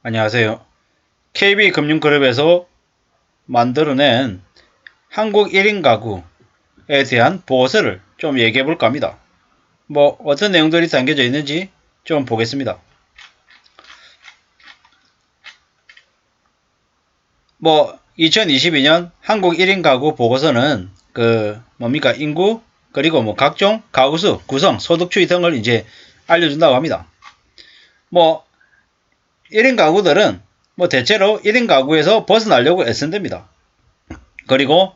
안녕하세요. KB금융그룹에서 만들어낸 한국 1인 가구에 대한 보고서를 좀 얘기해 볼까 합니다. 어떤 내용들이 담겨져 있는지 좀 보겠습니다. 2022년 한국 1인 가구 보고서는 인구 그리고 각종 가구수, 구성, 소득 추이 등을 이제 알려준다고 합니다. 1인 가구들은 대체로 1인 가구에서 벗어나려고 애쓴답니다. 그리고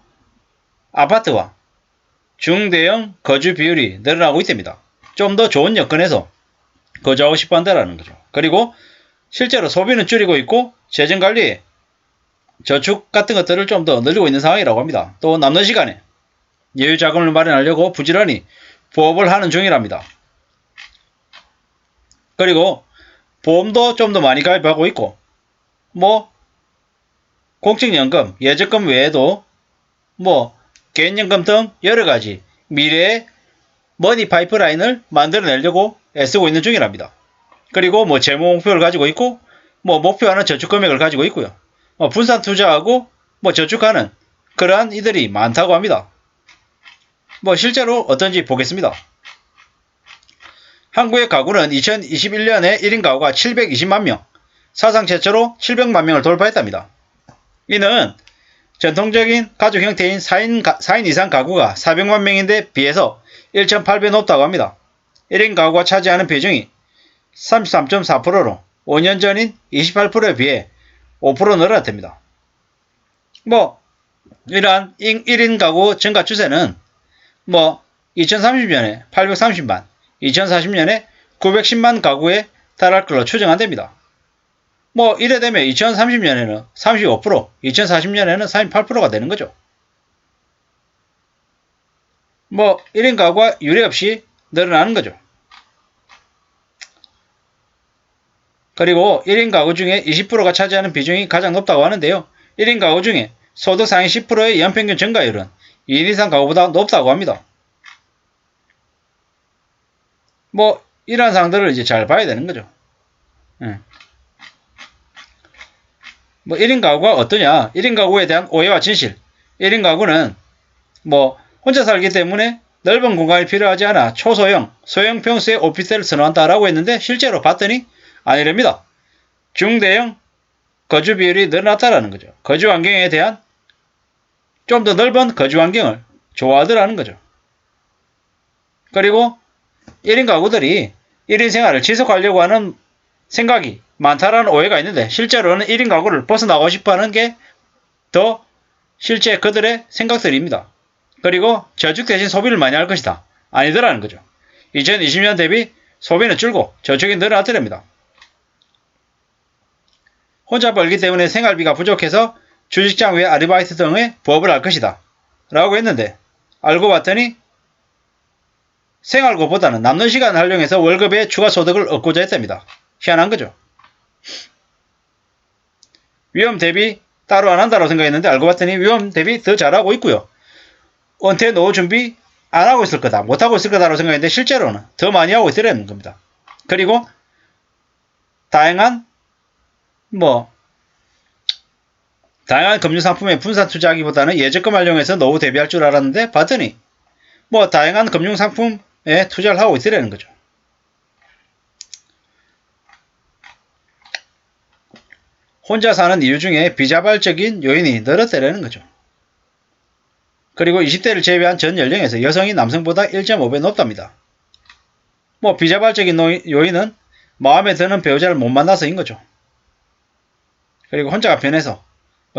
아파트와 중대형 거주 비율이 늘어나고 있답니다. 좀 더 좋은 여건에서 거주하고 싶어 한다는 거죠. 그리고 실제로 소비는 줄이고 있고 재정관리, 저축 같은 것들을 좀 더 늘리고 있는 상황이라고 합니다. 또 남는 시간에 여유 자금을 마련하려고 부지런히 부업을 하는 중이랍니다. 그리고 보험도 좀 더 많이 가입하고 있고 공적연금, 예적금 외에도 개인연금 등 여러가지 미래의 머니 파이프라인을 만들어내려고 애쓰고 있는 중이랍니다. 그리고 재무 목표를 가지고 있고 목표하는 저축 금액을 가지고 있고요. 분산 투자하고 저축하는 그러한 이들이 많다고 합니다. 실제로 어떤지 보겠습니다. 한국의 가구는 2021년에 1인 가구가 720만 명, 사상 최초로 700만 명을 돌파했답니다. 이는 전통적인 가족 형태인 4인 이상 가구가 400만 명인데 비해서 1.8배 높다고 합니다. 1인 가구가 차지하는 비중이 33.4%로 5년 전인 28%에 비해 5% 늘어났답니다. 이러한 1인 가구 증가 추세는 2030년에 830만, 2040년에 910만 가구에 달할 걸로 추정한답니다. 이래 되면 2030년에는 35%, 2040년에는 38%가 되는 거죠. 1인 가구가 유례없이 늘어나는 거죠. 그리고 1인 가구 중에 20%가 차지하는 비중이 가장 높다고 하는데요. 1인 가구 중에 소득 상위 10%의 연평균 증가율은 2인 이상 가구보다 높다고 합니다. 이러한 사항들을 이제 잘 봐야 되는 거죠. 1인 가구가 어떠냐? 1인 가구에 대한 오해와 진실. 1인 가구는 혼자 살기 때문에 넓은 공간이 필요하지 않아 초소형, 소형 평수의 오피스텔을 선호한다라고 했는데 실제로 봤더니 아니랍니다. 중대형 거주 비율이 늘어났다라는 거죠. 거주 환경에 대한 좀 더 넓은 거주 환경을 좋아하더라는 거죠. 그리고 1인 가구들이 1인 생활을 지속하려고 하는 생각이 많다라는 오해가 있는데 실제로는 1인 가구를 벗어나고 싶어하는 게 더 실제 그들의 생각들입니다. 그리고 저축 대신 소비를 많이 할 것이다. 아니더라는 거죠. 2020년 대비 소비는 줄고 저축이 늘어났더랍니다. 혼자 벌기 때문에 생활비가 부족해서 주식장 외 아르바이트 등의 부업을 할 것이다. 라고 했는데 알고 봤더니 생활고보다는 남는 시간을 활용해서 월급에 추가 소득을 얻고자 했답니다. 희한한 거죠. 위험 대비 따로 안 한다고 생각했는데 알고 봤더니 위험 대비 더 잘하고 있고요. 은퇴 노후 준비 안 하고 있을 거다. 못 하고 있을 거다라고 생각했는데 실제로는 더 많이 하고 있더라는 겁니다. 그리고 다양한 금융상품에 분산 투자하기보다는 예적금 활용해서 노후 대비할 줄 알았는데 봤더니 다양한 금융상품에 투자를 하고 있더라는 거죠. 혼자 사는 이유 중에 비자발적인 요인이 늘었다는 거죠. 그리고 20대를 제외한 전 연령에서 여성이 남성보다 1.5배 높답니다. 비자발적인 요인은 마음에 드는 배우자를 못 만나서인 거죠. 그리고 혼자가 변해서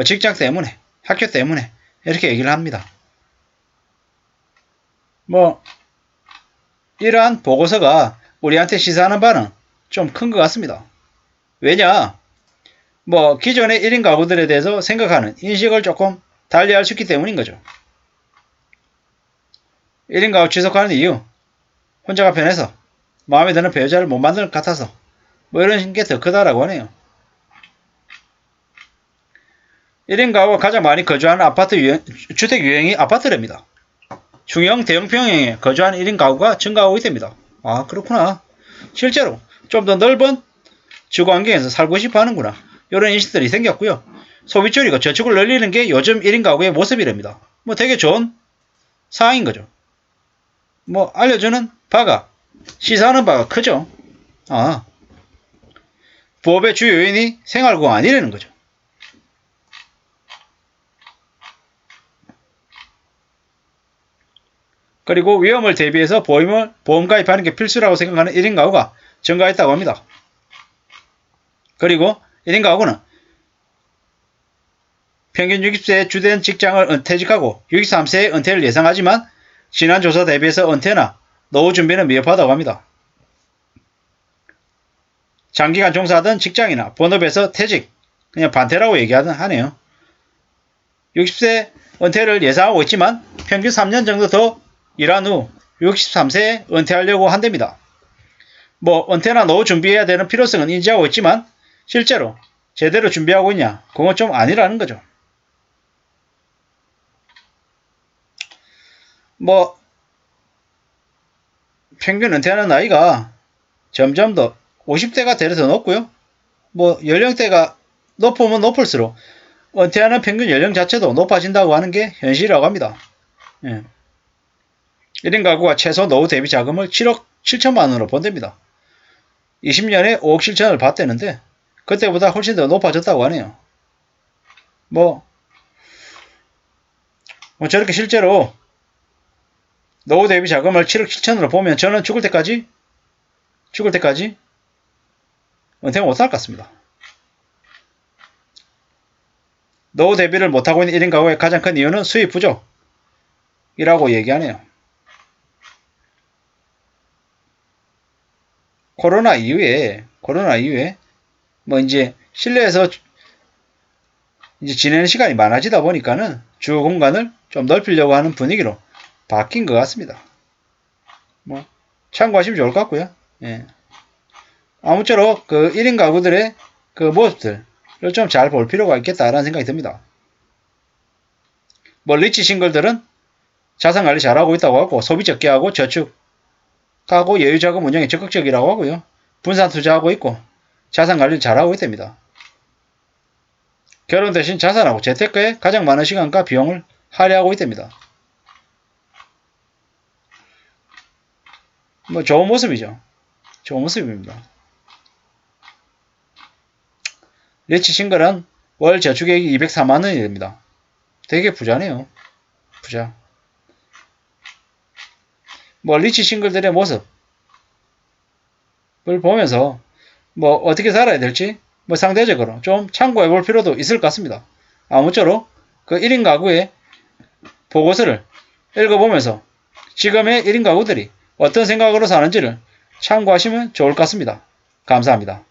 직장 때문에, 학교 때문에 이렇게 얘기를 합니다. 이러한 보고서가 우리한테 시사하는 바는 좀 큰 것 같습니다. 왜냐? 기존의 1인 가구들에 대해서 생각하는 인식을 조금 달리할 수 있기 때문인 거죠. 1인 가구 지속하는 이유, 혼자가 편해서 마음에 드는 배우자를 못 만들 것 같아서 이런 게 더 크다라고 하네요. 1인 가구가 가장 많이 거주하는 주택 유형이 아파트랍니다. 중형, 대형 평형에 거주하는 1인 가구가 증가하고 있답니다. 아, 그렇구나. 실제로 좀 더 넓은 주거 환경에서 살고 싶어 하는구나. 이런 인식들이 생겼고요. 소비줄이고 저축을 늘리는 게 요즘 1인 가구의 모습이랍니다. 뭐 되게 좋은 상황인 거죠. 뭐 알려주는 바가, 시사하는 바가 크죠. 부업의 주요 요인이 생활고가 아니라는 거죠. 그리고 위험을 대비해서 보험 가입하는 게 필수라고 생각하는 1인 가구가 증가했다고 합니다. 그리고 1인 가구는 평균 60세에 주된 직장을 퇴직하고 63세의 은퇴를 예상하지만 지난 조사 대비해서 은퇴나 노후 준비는 미흡하다고 합니다. 장기간 종사하던 직장이나 본업에서 퇴직, 그냥 반퇴라고 하네요. 60세 은퇴를 예상하고 있지만 평균 3년 정도 더 일한 후 63세에 은퇴하려고 한답니다. 뭐 은퇴나 노후 준비해야 되는 필요성은 인지하고 있지만 실제로 제대로 준비하고 있냐? 그건 좀 아니라는 거죠. 뭐 평균 은퇴하는 나이가 점점 더 50대가 되려 더 높고요. 뭐 연령대가 높으면 높을수록 은퇴하는 평균 연령 자체도 높아진다고 하는 게 현실이라고 합니다. 1인 가구가 최소 노후 대비 자금을 7억 7천만 원으로 본답니다. 20년에 5억 7천을 받대는데 그때보다 훨씬 더 높아졌다고 하네요. 뭐 저렇게 실제로 노후 대비 자금을 7억 7천으로 보면 저는 죽을 때까지 은퇴 못할 것 같습니다. 노후 대비를 못하고 있는 1인 가구의 가장 큰 이유는 수입 부족이라고 얘기하네요. 코로나 이후에 뭐 이제 실내에서 이제 지내는 시간이 많아지다 보니까는 주 공간을 좀 넓히려고 하는 분위기로 바뀐 것 같습니다. 뭐 참고하시면 좋을 것 같고요. 아무쪼록 그 1인 가구들의 그 모습들을 좀 잘 볼 필요가 있겠다라는 생각이 듭니다. 뭐 리치 싱글들은 자산 관리 잘하고 있다고 하고 소비 적게 하고 저축하고 여유자금 운영에 적극적이라고 하고요. 분산 투자하고 있고 자산 관리를 잘하고 있답니다. 결혼 대신 자산하고 재테크에 가장 많은 시간과 비용을 할애하고 있답니다. 뭐 좋은 모습이죠. 좋은 모습입니다. 리치 싱글은 월 저축액이 204만 원이 됩니다. 되게 부자네요. 부자. 뭐 리치 싱글들의 모습을 보면서 뭐 어떻게 살아야 될지 뭐 상대적으로 좀 참고해 볼 필요도 있을 것 같습니다. 아무쪼록 그 1인 가구의 보고서를 읽어보면서 지금의 1인 가구들이 어떤 생각으로 사는지를 참고하시면 좋을 것 같습니다. 감사합니다.